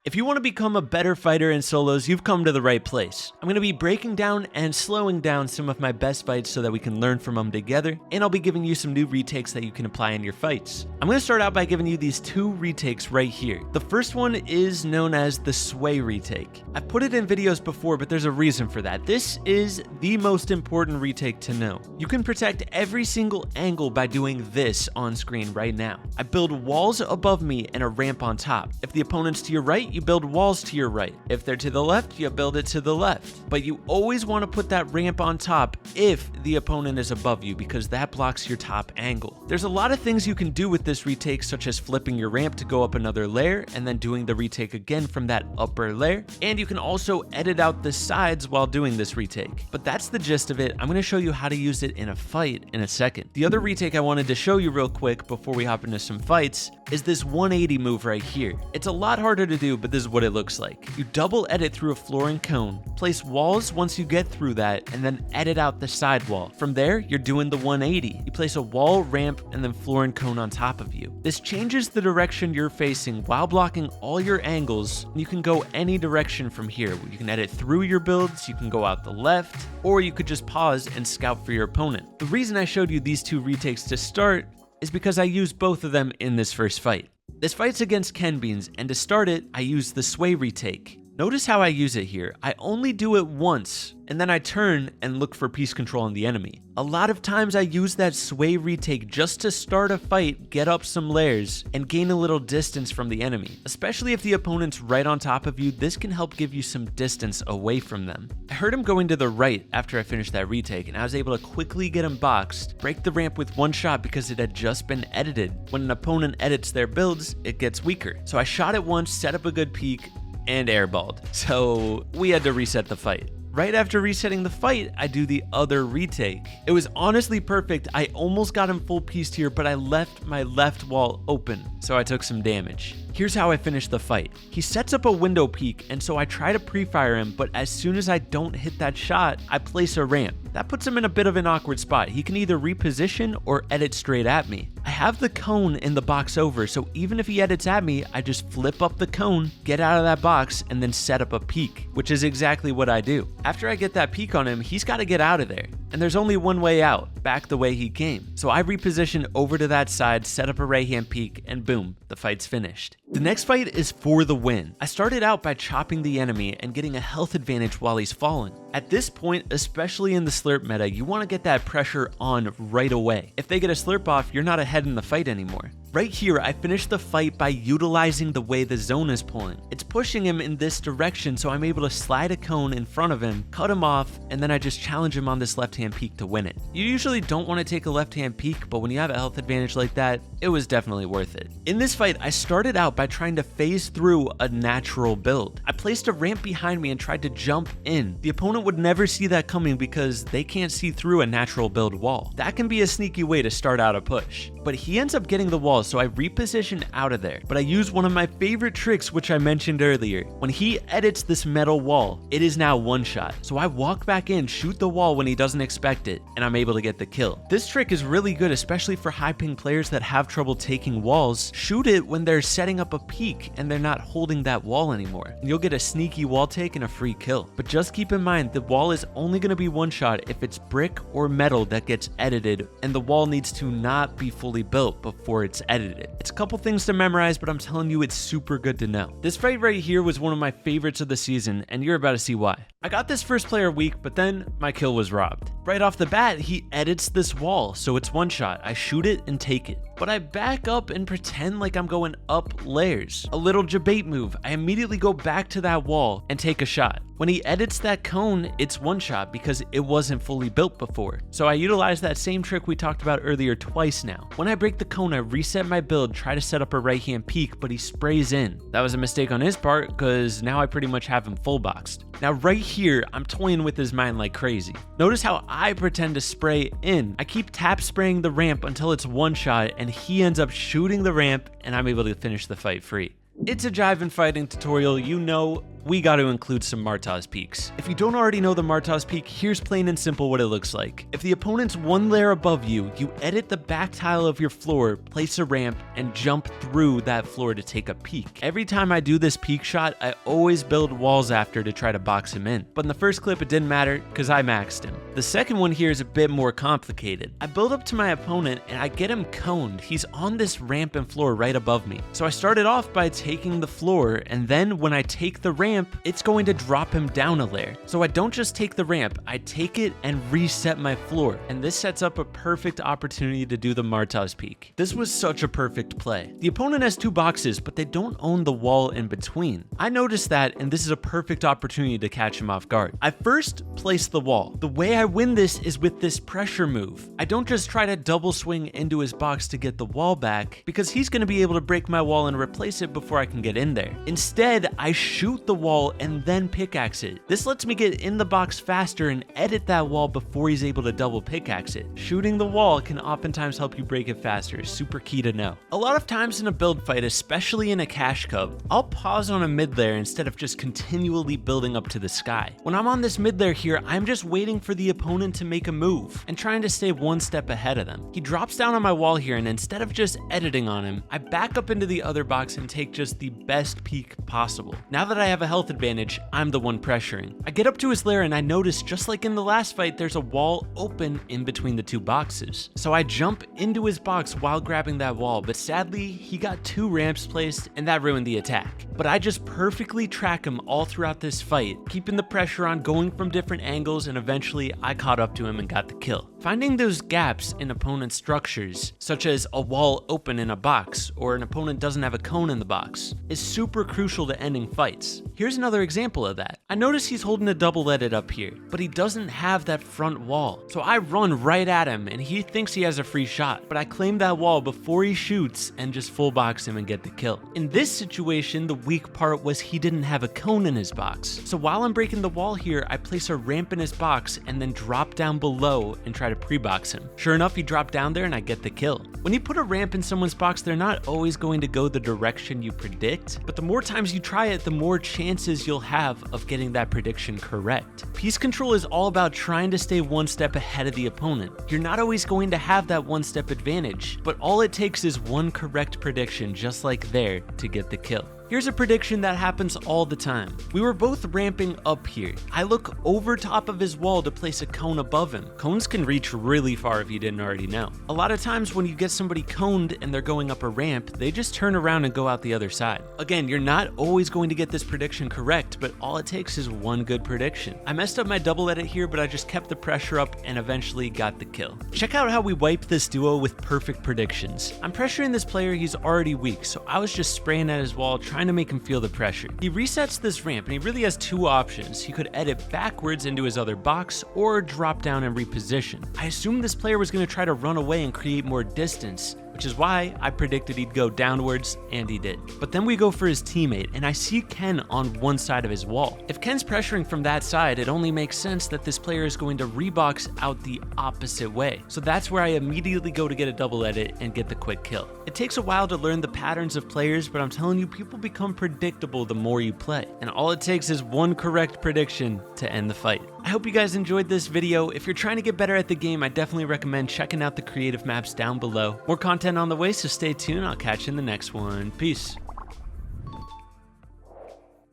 If you want to become a better fighter in solos, you've come to the right place. I'm going to be breaking down and slowing down some of my best fights so that we can learn from them together, and I'll be giving you some new retakes that you can apply in your fights. I'm going to start out by giving you these two retakes right here. The first one is known as the sway retake. I've put it in videos before, but there's a reason for that. This is the most important retake to know. You can protect every single angle by doing this on screen right now. I build walls above me and a ramp on top. If the opponent's to your right, you build walls to your right. If they're to the left, you build it to the left. But you always want to put that ramp on top if the opponent is above you, because that blocks your top angle. There's a lot of things you can do with this retake, such as flipping your ramp to go up another layer and then doing the retake again from that upper layer. And you can also edit out the sides while doing this retake. But that's the gist of it. I'm going to show you how to use it in a fight in a second. The other retake I wanted to show you real quick before we hop into some fights is this 180 move right here. It's a lot harder to do, but this is what it looks like. You double edit through a floor and cone, place walls once you get through that, and then edit out the side wall. From there, you're doing the 180. You place a wall, ramp, and then floor and cone on top of you. This changes the direction you're facing while blocking all your angles, and you can go any direction from here. You can edit through your builds, you can go out the left, or you could just pause and scout for your opponent. The reason I showed you these two retakes to start is because I used both of them in this first fight. This fight's against Ken Beans, and to start it, I used the sway retake. Notice how I use it here. I only do it once, and then I turn and look for piece control on the enemy. A lot of times I use that sway retake just to start a fight, get up some layers, and gain a little distance from the enemy. Especially if the opponent's right on top of you, this can help give you some distance away from them. I heard him going to the right after I finished that retake, and I was able to quickly get him boxed, break the ramp with one shot because it had just been edited. When an opponent edits their builds, it gets weaker. So I shot it once, set up a good peek, and airballed. So we had to reset the fight. Right after resetting the fight, I do the other retake. It was honestly perfect. I almost got him full pieced here, but I left my left wall open, so I took some damage. Here's how I finish the fight. He sets up a window peak, and so I try to pre-fire him, but as soon as I don't hit that shot, I place a ramp. That puts him in a bit of an awkward spot. He can either reposition or edit straight at me. I have the cone in the box over, so even if he edits at me, I just flip up the cone, get out of that box, and then set up a peak, which is exactly what I do. After I get that peak on him, he's got to get out of there. And there's only one way out, back the way he came. So I reposition over to that side, set up a right hand peek, and boom, the fight's finished. The next fight is for the win. I started out by chopping the enemy and getting a health advantage while he's falling. At this point, especially in the slurp meta, you want to get that pressure on right away. If they get a slurp off, you're not ahead in the fight anymore. Right here, I finished the fight by utilizing the way the zone is pulling. It's pushing him in this direction, so I'm able to slide a cone in front of him, cut him off, and then I just challenge him on this left-hand peek to win it. You usually don't want to take a left-hand peek, but when you have a health advantage like that, it was definitely worth it. In this fight, I started out by trying to phase through a natural build. I placed a ramp behind me and tried to jump in. The opponent would never see that coming because they can't see through a natural build wall. That can be a sneaky way to start out a push. But he ends up getting the wall, so I reposition out of there. But I use one of my favorite tricks, which I mentioned earlier. When he edits this metal wall, it is now one shot. So I walk back in, shoot the wall when he doesn't expect it, and I'm able to get the kill. This trick is really good, especially for high ping players that have trouble taking walls. Shoot it when they're setting up a peak and they're not holding that wall anymore. And you'll get a sneaky wall take and a free kill. But just keep in mind, the wall is only going to be one shot if it's brick or metal that gets edited, and the wall needs to not be fully built before it's edited. It's a couple things to memorize, but I'm telling you, it's super good to know. This fight right here was one of my favorites of the season, and you're about to see why. I got this first player weak, but then my kill was robbed. Right off the bat, he edits this wall, so it's one shot. I shoot it and take it. But I back up and pretend like I'm going up layers. A little debate move. I immediately go back to that wall and take a shot. When he edits that cone, it's one shot because it wasn't fully built before. So I utilize that same trick we talked about earlier twice now. When I break the cone, I reset my build, try to set up a right hand peek, but he sprays in. That was a mistake on his part because now I pretty much have him full boxed. Now right here, I'm toying with his mind like crazy. Notice how I pretend to spray in. I keep tap spraying the ramp until it's one shot and he ends up shooting the ramp and I'm able to finish the fight free. It's a Jivan fighting tutorial, you know, we got to include some Martas Peaks. If you don't already know the Martas Peak, here's plain and simple what it looks like. If the opponent's one layer above you, you edit the back tile of your floor, place a ramp, and jump through that floor to take a peek. Every time I do this peek shot, I always build walls after to try to box him in. But in the first clip, it didn't matter because I maxed him. The second one here is a bit more complicated. I build up to my opponent and I get him coned. He's on this ramp and floor right above me. So I started off by taking the floor, and then when I take the ramp, it's going to drop him down a layer. So I don't just take the ramp, I take it and reset my floor. And this sets up a perfect opportunity to do the Martas Peak. This was such a perfect play. The opponent has two boxes, but they don't own the wall in between. I noticed that, and this is a perfect opportunity to catch him off guard. I first place the wall. The way I win this is with this pressure move. I don't just try to double swing into his box to get the wall back, because he's going to be able to break my wall and replace it before I can get in there. Instead, I shoot the wall and then pickaxe it. This lets me get in the box faster and edit that wall before he's able to double pickaxe it. Shooting the wall can oftentimes help you break it faster, super key to know. A lot of times in a build fight, especially in a cash cup, I'll pause on a mid layer instead of just continually building up to the sky. When I'm on this mid layer here, I'm just waiting for the opponent to make a move and trying to stay one step ahead of them. He drops down on my wall here, and instead of just editing on him, I back up into the other box and take just the best peek possible. Now that I have a health advantage, I'm the one pressuring. I get up to his lair and I notice, just like in the last fight, there's a wall open in between the two boxes. So I jump into his box while grabbing that wall, but sadly, he got two ramps placed and that ruined the attack. But I just perfectly track him all throughout this fight, keeping the pressure on, going from different angles, and eventually I caught up to him and got the kill. Finding those gaps in opponent structures, such as a wall open in a box or an opponent doesn't have a cone in the box, is super crucial to ending fights. Here's another example of that. I notice he's holding a double edit up here, but he doesn't have that front wall. So I run right at him and he thinks he has a free shot, but I claim that wall before he shoots and just full box him and get the kill. In this situation, the weak part was he didn't have a cone in his box. So while I'm breaking the wall here, I place a ramp in his box and then drop down below and try to pre-box him. Sure enough, he dropped down there and I get the kill. When you put a ramp in someone's box, they're not always going to go the direction you predict, but the more times you try it, the more chances you'll have of getting that prediction correct. Piece control is all about trying to stay one step ahead of the opponent. You're not always going to have that one step advantage, but all it takes is one correct prediction, just like there, to get the kill. Here's a prediction that happens all the time. We were both ramping up here. I look over top of his wall to place a cone above him. Cones can reach really far if you didn't already know. A lot of times when you get somebody coned and they're going up a ramp, they just turn around and go out the other side. Again, you're not always going to get this prediction correct, but all it takes is one good prediction. I messed up my double edit here, but I just kept the pressure up and eventually got the kill. Check out how we wipe this duo with perfect predictions. I'm pressuring this player, he's already weak, so I was just spraying at his wall, trying to make him feel the pressure. He resets this ramp and he really has two options. He could edit backwards into his other box or drop down and reposition. I assumed this player was going to try to run away and create more distance, which is why I predicted he'd go downwards, and he did. But then we go for his teammate, and I see Ken on one side of his wall. If Ken's pressuring from that side, it only makes sense that this player is going to rebox out the opposite way. So that's where I immediately go to get a double edit and get the quick kill. It takes a while to learn the patterns of players, but I'm telling you, people become predictable the more you play. And all it takes is one correct prediction to end the fight. I hope you guys enjoyed this video. If you're trying to get better at the game, I definitely recommend checking out the creative maps down below. More content on the way, so stay tuned. I'll catch you in the next one. Peace.